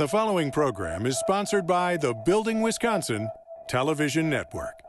The following program is sponsored by the Building Wisconsin Television Network.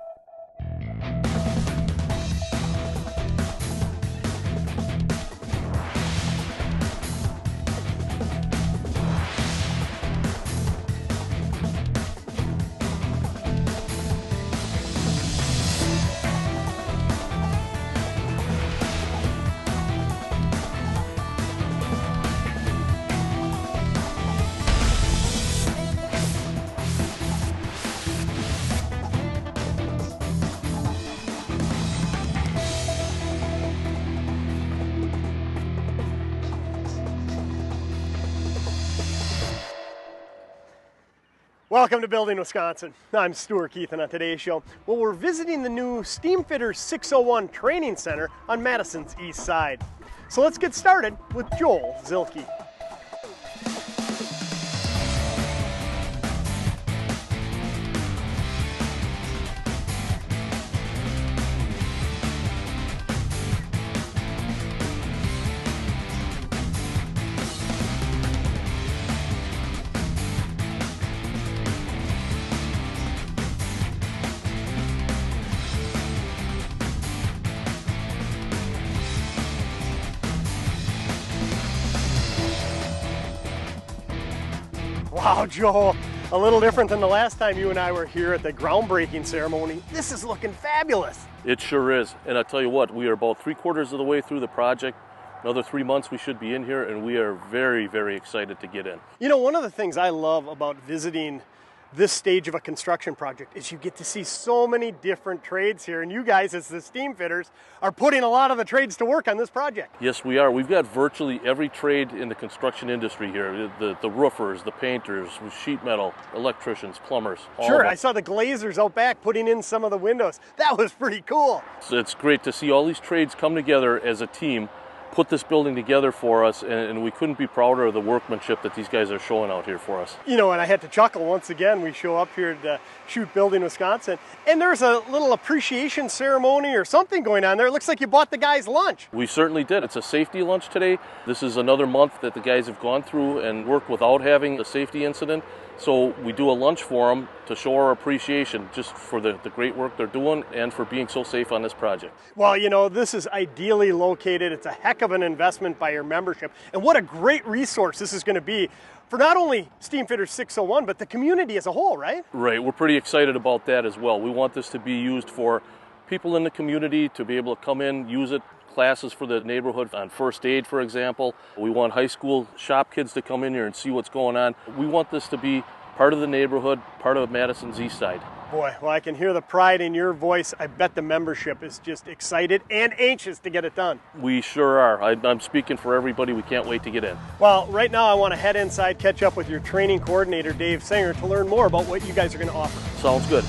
Welcome to Building Wisconsin. I'm Stuart Keith, and on today's show, well, we're visiting the new Steamfitters 601 Training Center on Madison's east side. So let's get started with Joel Zielke. Wow, Joel, a little different than the last time you and I were here at the groundbreaking ceremony. This is looking fabulous. It sure is. And I tell you what, we are about 3/4 of the way through the project. Another 3 months we should be in here, and we are very, very excited to get in. You know, one of the things I love about visiting this stage of a construction project is you get to see so many different trades here, and you guys as the Steamfitters are putting a lot of the trades to work on this project. Yes, we are. We've got virtually every trade in the construction industry here. The roofers, the painters, sheet metal, electricians, plumbers. Sure, I saw the glazers out back putting in some of the windows. That was pretty cool. So it's great to see all these trades come together as a team, put this building together for us, and we couldn't be prouder of the workmanship that these guys are showing out here for us. You know, and I had to chuckle once again. We show up here to shoot Building Wisconsin, and there's a little appreciation ceremony or something going on there. It looks like you bought the guys lunch. We certainly did. It's a safety lunch today. This is another month that the guys have gone through and worked without having a safety incident. So we do a lunch for them to show our appreciation just for the great work they're doing and for being so safe on this project. Well, you know, this is ideally located. It's a heck of an investment by your membership. And what a great resource this is going to be for not only Steamfitters 601, but the community as a whole, right? Right. We're pretty excited about that as well. We want this to be used for people in the community to be able to come in, use it. Classes for the neighborhood on first aid, for example. We want high school shop kids to come in here and see what's going on. We want this to be part of the neighborhood, part of Madison's east side. Boy, well, I can hear the pride in your voice. I bet the membership is just excited and anxious to get it done. We sure are. I'm speaking for everybody. We can't wait to get in. Well, right now I want to head inside, catch up with your training coordinator, Dave Singer, to learn more about what you guys are going to offer. Sounds good.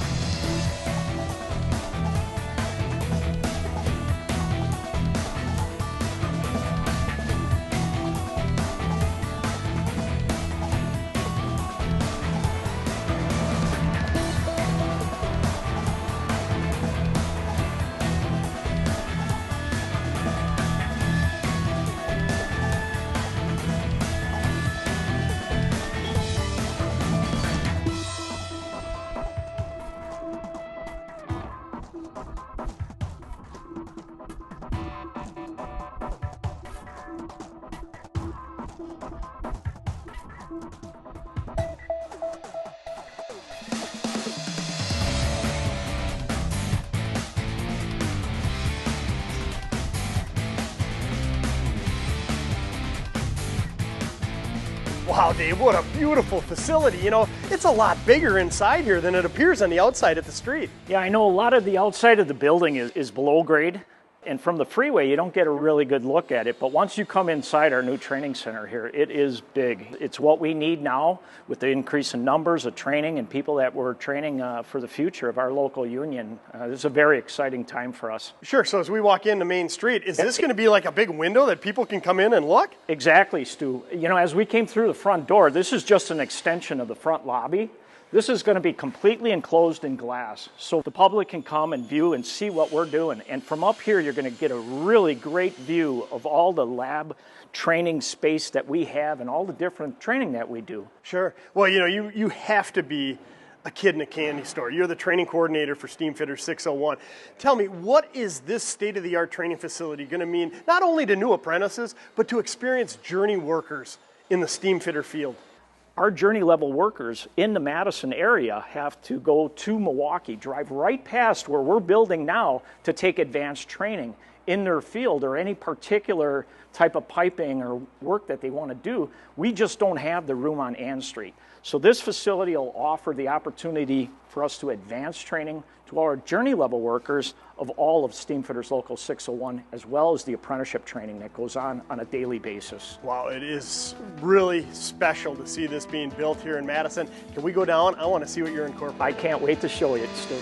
Wow, Dave, what a beautiful facility. You know, it's a lot bigger inside here than it appears on the outside at the street. Yeah, I know a lot of the outside of the building is below grade. And from the freeway, you don't get a really good look at it. But once you come inside our new training center here, it is big. It's what we need now with the increase in numbers of training and people that we're training for the future of our local union. This is a very exciting time for us. Sure. So as we walk into Main Street, is this going to be like a big window that people can come in and look? Exactly, Stu. You know, as we came through the front door, this is just an extension of the front lobby. This is going to be completely enclosed in glass, so the public can come and view and see what we're doing. And from up here, you're going to get a really great view of all the lab training space that we have and all the different training that we do. Sure. Well, you know, you have to be a kid in a candy store. You're the training coordinator for Steamfitters 601. Tell me, what is this state-of-the-art training facility going to mean not only to new apprentices, but to experienced journey workers in the steamfitter field? Our journey level workers in the Madison area have to go to Milwaukee, drive right past where we're building now to take advanced training in their field or any particular type of piping or work that they want to do. We just don't have the room on Ann Street. So this facility will offer the opportunity for us to advance training to our journey level workers of all of Steamfitters Local 601, as well as the apprenticeship training that goes on a daily basis. Wow, it is really special to see this being built here in Madison. Can we go down? I want to see what you're incorporating. I can't wait to show you, Stu.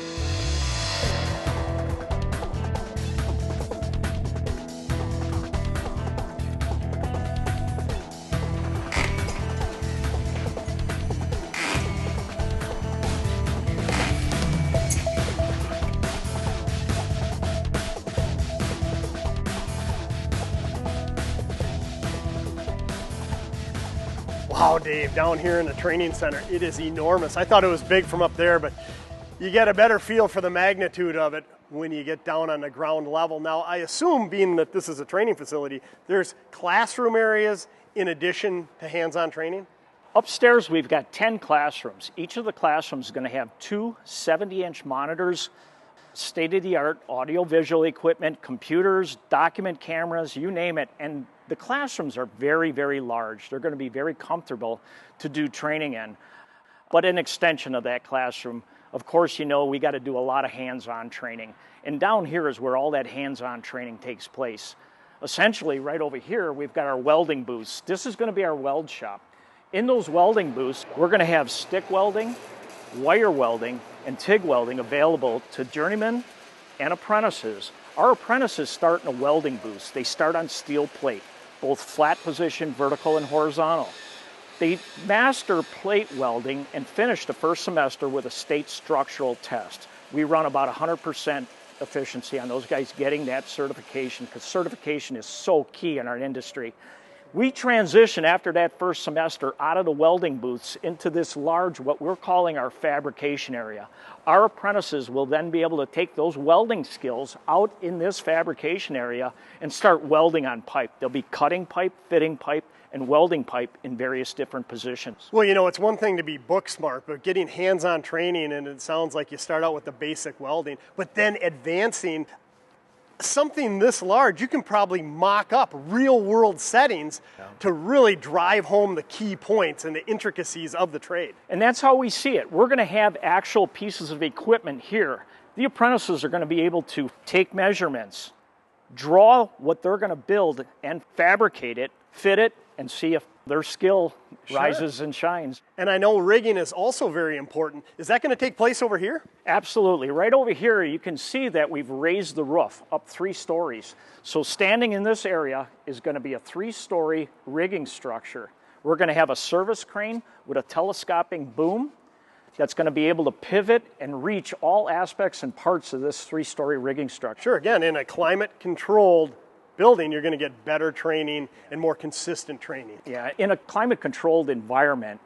Wow, Dave, down here in the training center, it is enormous. I thought it was big from up there, but you get a better feel for the magnitude of it when you get down on the ground level. Now, I assume, being that this is a training facility, there's classroom areas in addition to hands-on training? Upstairs, we've got 10 classrooms. Each of the classrooms is going to have two 70-inch monitors, state-of-the-art audio-visual equipment, computers, document cameras, you name it. And the classrooms are very, very large. They're going to be very comfortable to do training in. But an extension of that classroom, of course, you know, we got to do a lot of hands-on training. And down here is where all that hands-on training takes place. Essentially, right over here, we've got our welding booths. This is going to be our weld shop. In those welding booths, we're going to have stick welding, wire welding, and TIG welding available to journeymen and apprentices. Our apprentices start in a welding booth. They start on steel plate, both flat position, vertical, and horizontal. They master plate welding and finish the first semester with a state structural test. We run about 100% efficiency on those guys getting that certification, because certification is so key in our industry. We transition after that first semester out of the welding booths into this large, what we're calling our fabrication area. Our apprentices will then be able to take those welding skills out in this fabrication area and start welding on pipe. They'll be cutting pipe, fitting pipe, and welding pipe in various different positions. Well, you know, it's one thing to be book smart, but getting hands-on training, and it sounds like you start out with the basic welding, but then advancing something this large, you can probably mock up real-world settings to really drive home the key points and the intricacies of the trade. And that's how we see it. We're going to have actual pieces of equipment here. The apprentices are going to be able to take measurements, draw what they're going to build, and fabricate it, fit it, and see if their skill rises and shines. And I know rigging is also very important. Is that going to take place over here? Absolutely. Right over here, you can see that we've raised the roof up 3 stories. So standing in this area is going to be a 3-story rigging structure. We're going to have a service crane with a telescoping boom that's going to be able to pivot and reach all aspects and parts of this 3-story rigging structure. Sure, again, in a climate-controlled building, you're going to get better training and more consistent training. Yeah, in a climate-controlled environment,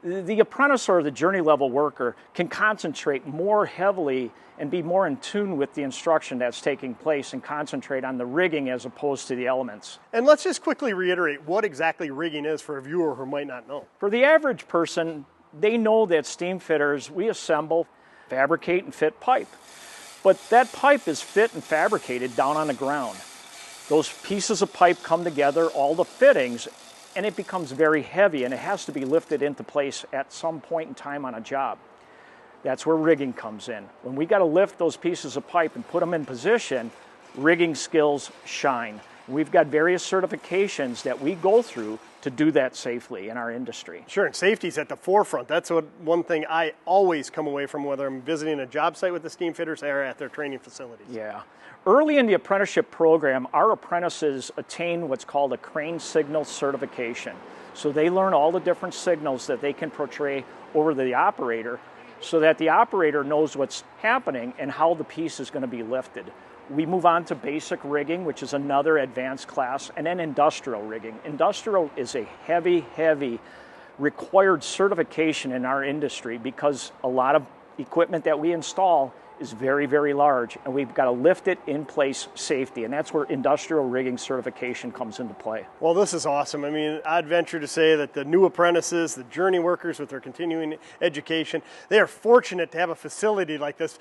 the apprentice or the journey level worker can concentrate more heavily and be more in tune with the instruction that's taking place and concentrate on the rigging as opposed to the elements. And let's just quickly reiterate what exactly rigging is for a viewer who might not know. For the average person, they know that Steamfitters, we assemble, fabricate, and fit pipe. But that pipe is fit and fabricated down on the ground. Those pieces of pipe come together, all the fittings, and it becomes very heavy, and it has to be lifted into place at some point in time on a job. That's where rigging comes in. When we got to lift those pieces of pipe and put them in position, rigging skills shine. We've got various certifications that we go through to do that safely in our industry. Sure, and safety's at the forefront. That's one thing I always come away from, whether I'm visiting a job site with the Steamfitters or at their training facilities. Yeah. Early in the apprenticeship program, our apprentices attain what's called a crane signal certification. So they learn all the different signals that they can portray over to the operator so that the operator knows what's happening and how the piece is going to be lifted. We move on to basic rigging, which is another advanced class, and then industrial rigging. Industrial is a heavy required certification in our industry because a lot of equipment that we install is very large, and we've got to lift it in place safety, and that's where industrial rigging certification comes into play. Well, this is awesome. I mean, I'd venture to say that the new apprentices, the journey workers with their continuing education, they are fortunate to have a facility like this.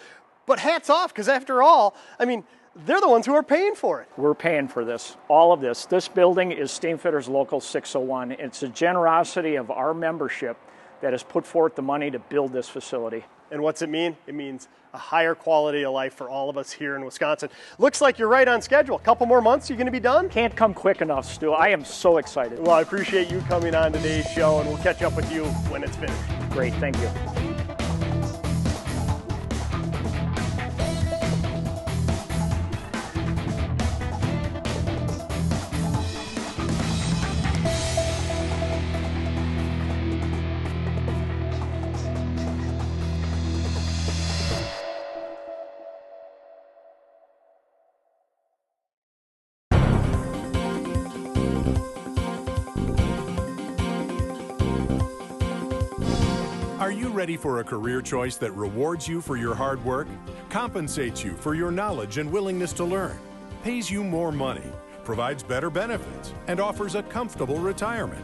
But hats off, because after all, I mean, they're the ones who are paying for it. We're paying for this, all of this. This building is Steamfitters Local 601. It's a generosity of our membership that has put forth the money to build this facility. And what's it mean? It means a higher quality of life for all of us here in Wisconsin. Looks like you're right on schedule. A couple more months, you're going to be done? Can't come quick enough, Stu. I am so excited. Well, I appreciate you coming on today's show, and we'll catch up with you when it's finished. Great, thank you. Are you ready for a career choice that rewards you for your hard work, compensates you for your knowledge and willingness to learn, pays you more money, provides better benefits, and offers a comfortable retirement?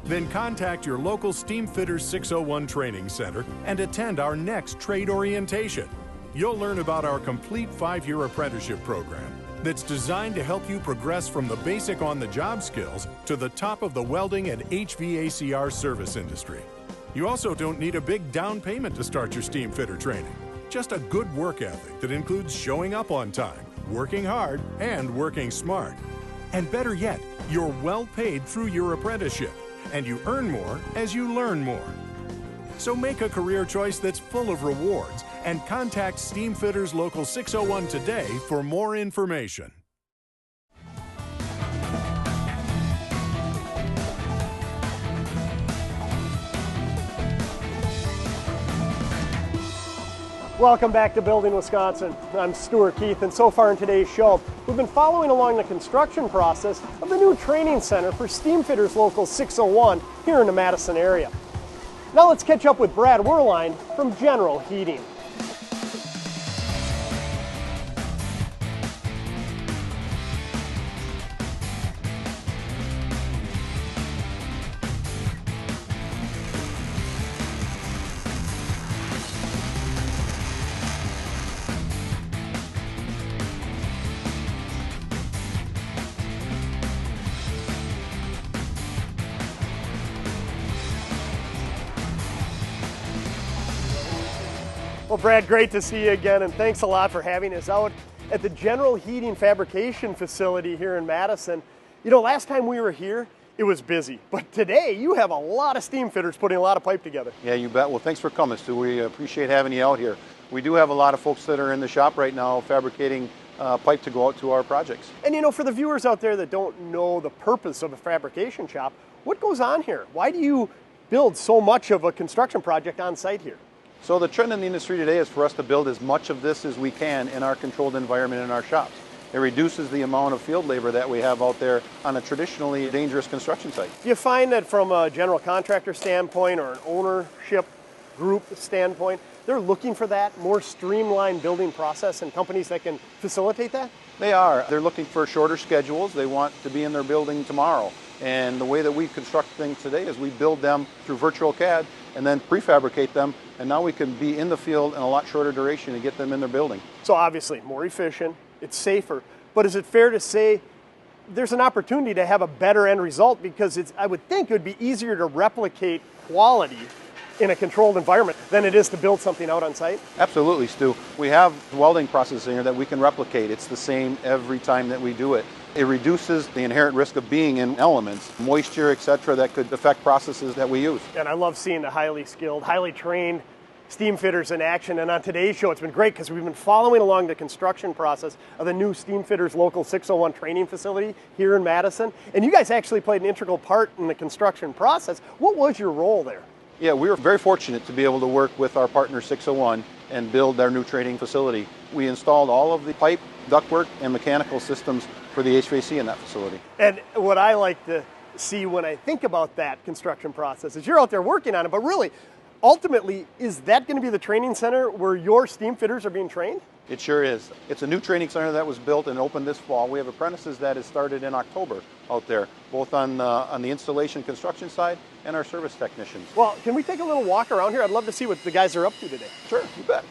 Then contact your local Steamfitters 601 Training Center and attend our next trade orientation. You'll learn about our complete 5-year apprenticeship program that's designed to help you progress from the basic on-the-job skills to the top of the welding and HVACR service industry. You also don't need a big down payment to start your Steamfitter training. Just a good work ethic that includes showing up on time, working hard, and working smart. And better yet, you're well paid through your apprenticeship, and you earn more as you learn more. So make a career choice that's full of rewards and contact Steamfitters Local 601 today for more information. Welcome back to Building Wisconsin. I'm Stuart Keith, and so far in today's show, we've been following along the construction process of the new training center for Steamfitters Local 601 here in the Madison area. Now let's catch up with Brad Werlein from General Heating. Well, Brad, great to see you again, and thanks a lot for having us out at the General Heating Fabrication facility here in Madison. You know, last time we were here, it was busy, but today you have a lot of steam fitters putting a lot of pipe together. Yeah, you bet. Well, thanks for coming, Stu. We appreciate having you out here. We do have a lot of folks that are in the shop right now fabricating pipe to go out to our projects. And you know, for the viewers out there that don't know the purpose of a fabrication shop, what goes on here? Why do you build so much of a construction project on site here? So the trend in the industry today is for us to build as much of this as we can in our controlled environment in our shops. It reduces the amount of field labor that we have out there on a traditionally dangerous construction site. Do you find that from a general contractor standpoint or an ownership group standpoint, they're looking for that more streamlined building process and companies that can facilitate that? They are. They're looking for shorter schedules. They want to be in their building tomorrow. And the way that we construct things today is we build them through virtual CAD and then prefabricate them, and now we can be in the field in a lot shorter duration to get them in their building. So obviously more efficient, it's safer, but is it fair to say there's an opportunity to have a better end result, because I would think it would be easier to replicate quality in a controlled environment than it is to build something out on site? Absolutely, Stu. We have welding process in here that we can replicate. It's the same every time that we do it. It reduces the inherent risk of being in elements, moisture, etc., that could affect processes that we use. And I love seeing the highly skilled, highly trained steam fitters in action. And on today's show, it's been great because we've been following along the construction process of the new Steamfitters Local 601 training facility here in Madison. And you guys actually played an integral part in the construction process. What was your role there? Yeah, we were very fortunate to be able to work with our partner 601 and build their new training facility. We installed all of the pipe ductwork and mechanical systems for the HVAC in that facility. And what I like to see when I think about that construction process is you're out there working on it, but really, ultimately, is that going to be the training center where your steam fitters are being trained? It sure is. It's a new training center that was built and opened this fall. We have apprentices that has started in October out there, both on the installation construction side and our service technicians. Well, can we take a little walk around here? I'd love to see what the guys are up to today. Sure, you bet.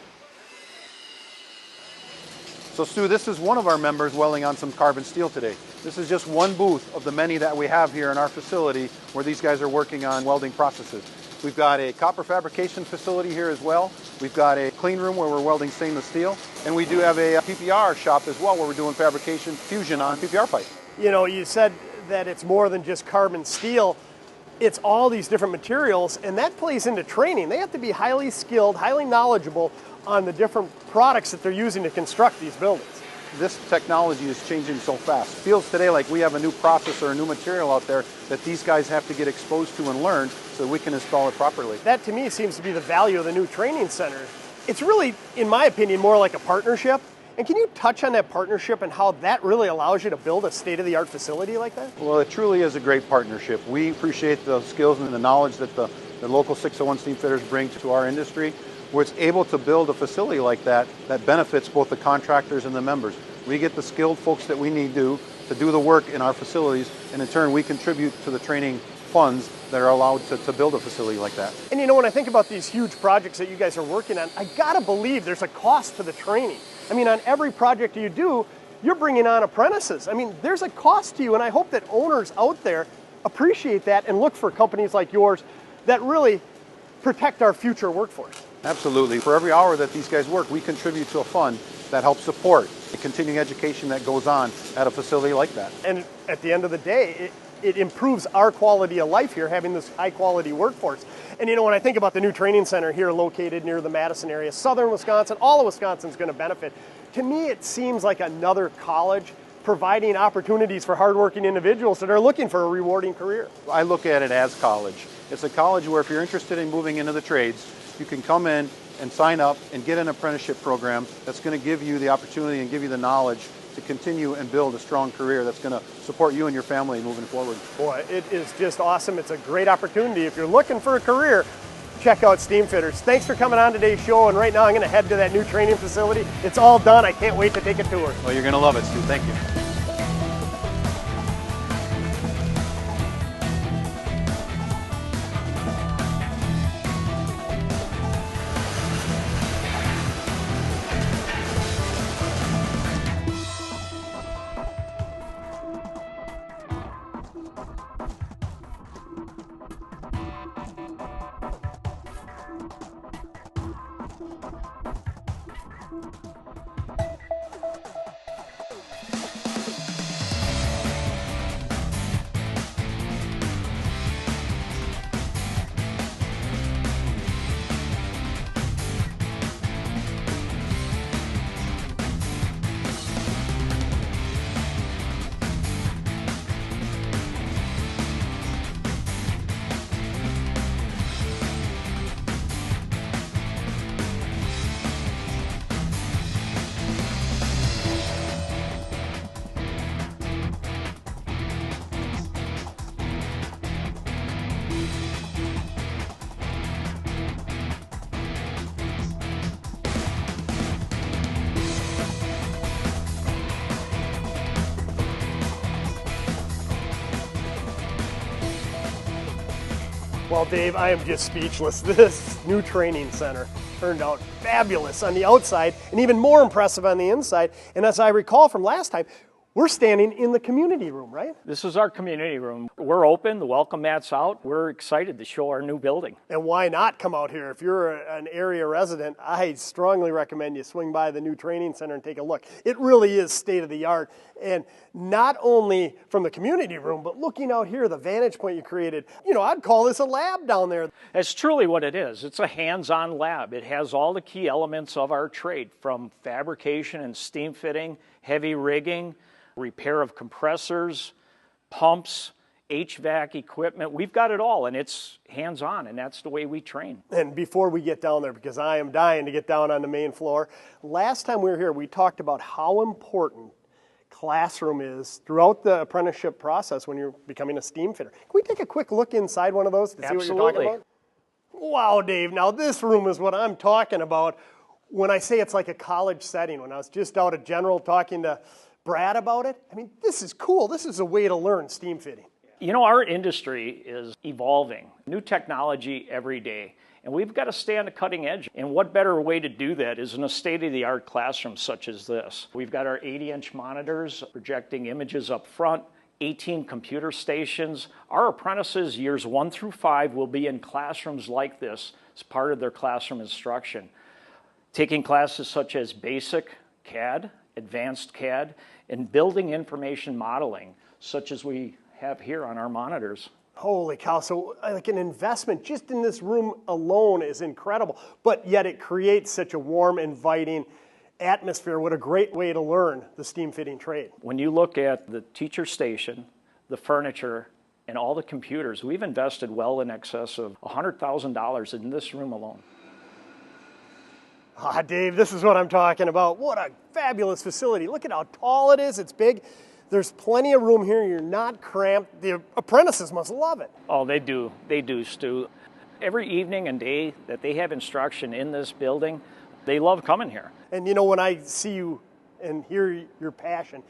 So Stu, this is one of our members welding on some carbon steel today. This is just one booth of the many that we have here in our facility where these guys are working on welding processes. We've got a copper fabrication facility here as well. We've got a clean room where we're welding stainless steel. And we do have a PPR shop as well where we're doing fabrication fusion on PPR pipe. You know, you said that it's more than just carbon steel. It's all these different materials, and that plays into training. They have to be highly skilled, highly knowledgeable on the different products that they're using to construct these buildings. This technology is changing so fast. Feels today like we have a new process or a new material out there that these guys have to get exposed to and learn so we can install it properly. That to me seems to be the value of the new training center. It's really, in my opinion, more like a partnership. And can you touch on that partnership and how that really allows you to build a state-of-the-art facility like that? Well, it truly is a great partnership. We appreciate the skills and the knowledge that the local 601 Steamfitters bring to our industry. Where it's able to build a facility like that benefits both the contractors and the members. We get the skilled folks that we need to do the work in our facilities, and in turn we contribute to the training funds that are allowed to build a facility like that. And you know, when I think about these huge projects that you guys are working on, I gotta believe there's a cost to the training. I mean, on every project you do, you're bringing on apprentices. I mean, there's a cost to you, and I hope that owners out there appreciate that and look for companies like yours that really protect our future workforce. Absolutely. For every hour that these guys work, we contribute to a fund that helps support the continuing education that goes on at a facility like that. And at the end of the day, it improves our quality of life here, having this high quality workforce. And you know, when I think about the new training center here located near the Madison area, southern Wisconsin, all of Wisconsin's going to benefit. To me, it seems like another college providing opportunities for hardworking individuals that are looking for a rewarding career. I look at it as college. It's a college where if you're interested in moving into the trades, you can come in and sign up and get an apprenticeship program that's going to give you the opportunity and give you the knowledge to continue and build a strong career that's going to support you and your family moving forward. Boy, it is just awesome. It's a great opportunity. If you're looking for a career, check out Steamfitters. Thanks for coming on today's show, and right now I'm going to head to that new training facility. It's all done. I can't wait to take a tour. Well, you're going to love it, Stu. Thank you. Well, Dave, I am just speechless. This new training center turned out fabulous on the outside and even more impressive on the inside. And as I recall from last time, we're standing in the community room, right? This is our community room. We're open, the welcome mat's out. We're excited to show our new building. And why not come out here? If you're an area resident, I strongly recommend you swing by the new training center and take a look. It really is state of the art. And not only from the community room, but looking out here, the vantage point you created, you know, I'd call this a lab down there. That's truly what it is. It's a hands-on lab. It has all the key elements of our trade, from fabrication and steam fitting, heavy rigging, repair of compressors, pumps, HVAC equipment. We've got it all, and it's hands-on, and that's the way we train. And before we get down there, because I am dying to get down on the main floor, last time we were here, we talked about how important classroom is throughout the apprenticeship process when you're becoming a steam fitter. Can we take a quick look inside one of those to see what you're talking about? Wow, Dave, now this room is what I'm talking about when I say it's like a college setting. When I was just out at General talking to Brad about it, I mean, this is cool. This is a way to learn steam fitting. You know, our industry is evolving. New technology every day. And we've got to stay on the cutting edge. And what better way to do that is in a state-of-the-art classroom such as this. We've got our 80-inch monitors projecting images up front, 18 computer stations. Our apprentices, years 1 through 5, will be in classrooms like this as part of their classroom instruction, taking classes such as basic CAD, advanced CAD, and building information modeling, such as we have here on our monitors. Holy cow, so like an investment just in this room alone is incredible, but yet it creates such a warm, inviting atmosphere. What a great way to learn the steam fitting trade. When you look at the teacher station, the furniture, and all the computers, we've invested well in excess of $100,000 in this room alone. Ah, Dave, this is what I'm talking about. What a fabulous facility. Look at how tall it is. It's big. There's plenty of room here. You're not cramped. The apprentices must love it. Oh, they do. They do, Stu. Every evening and day that they have instruction in this building, they love coming here. And you know, when I see you and hear your passion,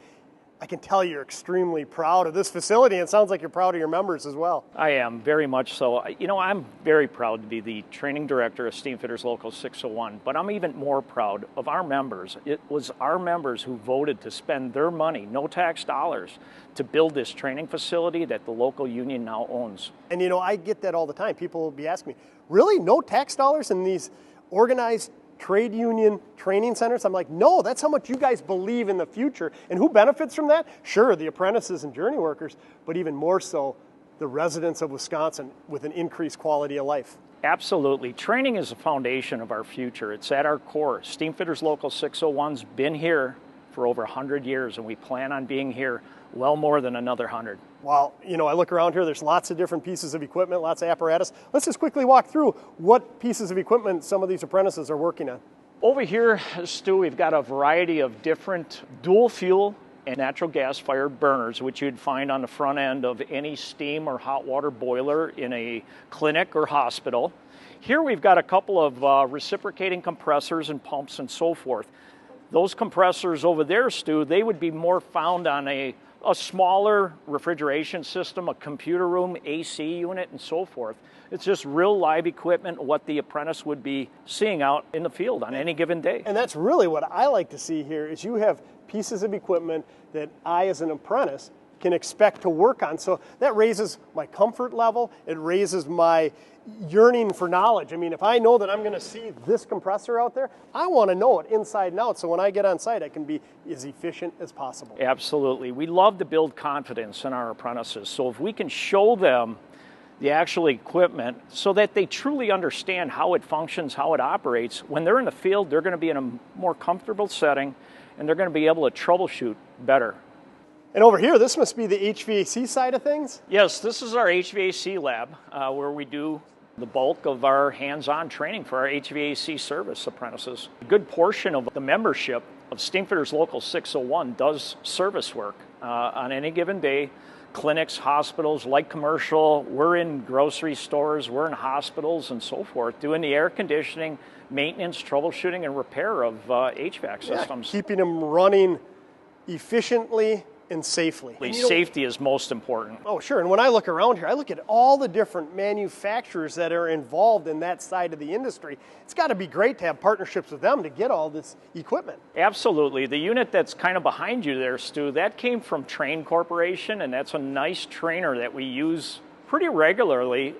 I can tell you're extremely proud of this facility, and it sounds like you're proud of your members as well. I am, very much so. You know, I'm very proud to be the training director of Steamfitters Local 601, but I'm even more proud of our members. It was our members who voted to spend their money, no tax dollars, to build this training facility that the local union now owns. And you know, I get that all the time. People will be asking me, really, no tax dollars in these organized trade union training centers? I'm like, no, that's how much you guys believe in the future. And who benefits from that? Sure, the apprentices and journey workers, but even more so, the residents of Wisconsin with an increased quality of life. Absolutely. Training is the foundation of our future. It's at our core. Steamfitters Local 601's been here for over 100 years, and we plan on being here well more than another 100. Well, you know, I look around here, there's lots of different pieces of equipment, lots of apparatus. Let's just quickly walk through what pieces of equipment some of these apprentices are working on. Over here, Stu, we've got a variety of different dual fuel and natural gas fired burners, which you'd find on the front end of any steam or hot water boiler in a clinic or hospital. Here we've got a couple of reciprocating compressors and pumps and so forth. Those compressors over there, Stu, they would be more found on a smaller refrigeration system, a computer room, AC unit, and so forth. It's just real live equipment, what the apprentice would be seeing out in the field on any given day. And that's really what I like to see here is you have pieces of equipment that I, as an apprentice, can expect to work on. So that raises my comfort level. It raises my yearning for knowledge. I mean, if I know that I'm going to see this compressor out there, I want to know it inside and out. So when I get on site, I can be as efficient as possible. Absolutely. We love to build confidence in our apprentices. So if we can show them the actual equipment so that they truly understand how it functions, how it operates, when they're in the field, they're going to be in a more comfortable setting and they're going to be able to troubleshoot better. And over here, this must be the HVAC side of things? Yes, this is our HVAC lab where we do the bulk of our hands-on training for our HVAC service apprentices. A good portion of the membership of Steamfitters Local 601 does service work on any given day. Clinics, hospitals, light commercial, we're in grocery stores, we're in hospitals and so forth, doing the air conditioning, maintenance, troubleshooting, and repair of HVAC systems. Keeping them running efficiently and safely. Safety is most important. Oh, sure. And when I look around here, I look at all the different manufacturers that are involved in that side of the industry. It's got to be great to have partnerships with them to get all this equipment. Absolutely. The unit that's kind of behind you there, Stu, that came from Train Corporation, and that's a nice trainer that we use pretty regularly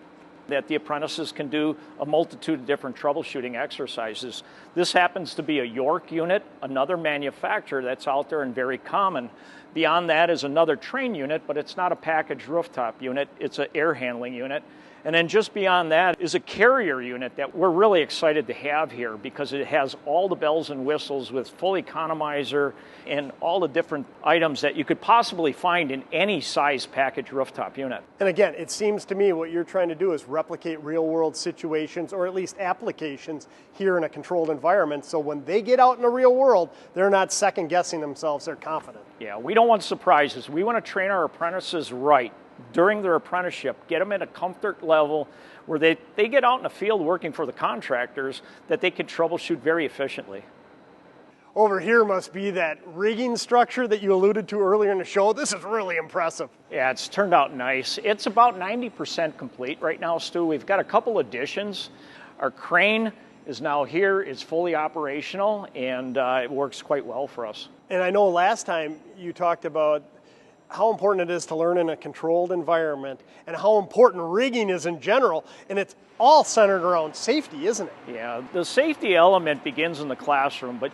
that the apprentices can do a multitude of different troubleshooting exercises. This happens to be a York unit, another manufacturer that's out there and very common. Beyond that is another Train unit, but it's not a packaged rooftop unit. It's an air handling unit. And then just beyond that is a carrier unit that we're really excited to have here because it has all the bells and whistles with full economizer and all the different items that you could possibly find in any size package rooftop unit. And again, it seems to me what you're trying to do is replicate real-world situations or at least applications here in a controlled environment, so when they get out in the real world, they're not second-guessing themselves, they're confident. Yeah, we don't want surprises. We want to train our apprentices right during their apprenticeship, get them at a comfort level where they get out in the field working for the contractors that they can troubleshoot very efficiently. Over here must be that rigging structure that you alluded to earlier in the show. This is really impressive. Yeah, it's turned out nice. It's about 90% complete right now, Stu. We've got a couple additions. Our crane is now here, it's fully operational, and it works quite well for us. And I know last time you talked about how important it is to learn in a controlled environment and how important rigging is in general, and it's all centered around safety, isn't it? Yeah, the safety element begins in the classroom, but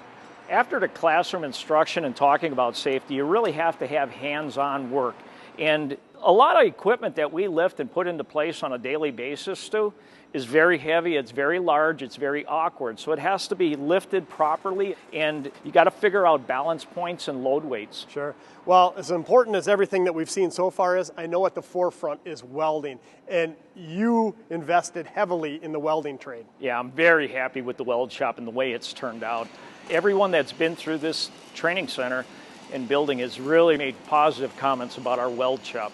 after the classroom instruction and talking about safety, you really have to have hands-on work. And a lot of equipment that we lift and put into place on a daily basis, Stu, is very heavy, it's very large, it's very awkward. So it has to be lifted properly, and you got to figure out balance points and load weights. Sure. Well, as important as everything that we've seen so far is, I know at the forefront is welding, and you invested heavily in the welding trade. Yeah, I'm very happy with the weld shop and the way it's turned out. Everyone that's been through this training center and building has really made positive comments about our weld shop.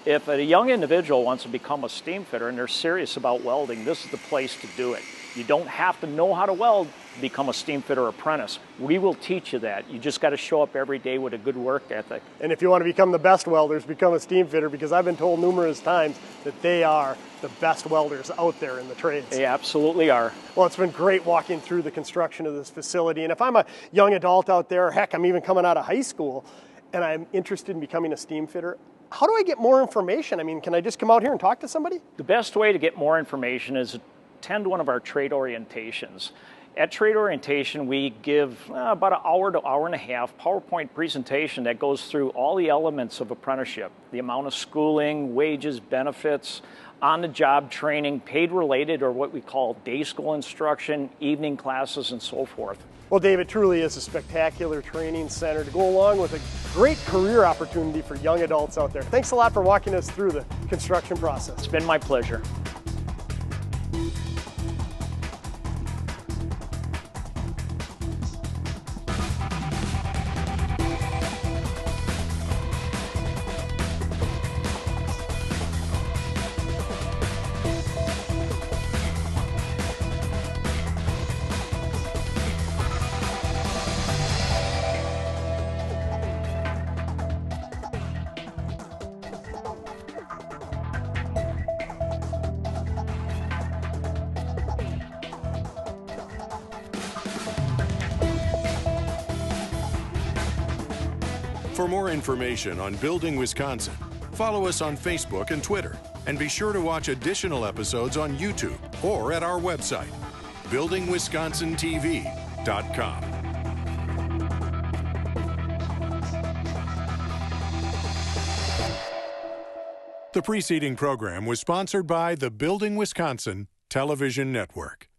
If a young individual wants to become a steam fitter and they're serious about welding, this is the place to do it. You don't have to know how to weld to become a steam fitter apprentice. We will teach you that. You just got to show up every day with a good work ethic. And if you want to become the best welders, become a steam fitter, because I've been told numerous times that they are the best welders out there in the trades. They absolutely are. Well, it's been great walking through the construction of this facility. And if I'm a young adult out there, heck, I'm even coming out of high school, and I'm interested in becoming a steam fitter, how do I get more information? I mean, can I just come out here and talk to somebody? The best way to get more information is attend one of our trade orientations. At trade orientation, we give about an hour to hour and a half PowerPoint presentation that goes through all the elements of apprenticeship, the amount of schooling, wages, benefits, on-the-job training, paid-related or what we call day school instruction, evening classes, and so forth. Well, Dave, it truly is a spectacular training center to go along with a great career opportunity for young adults out there. Thanks a lot for walking us through the construction process. It's been my pleasure. For more information on Building Wisconsin, follow us on Facebook and Twitter, and be sure to watch additional episodes on YouTube or at our website, buildingwisconsintv.com. The preceding program was sponsored by the Building Wisconsin Television Network.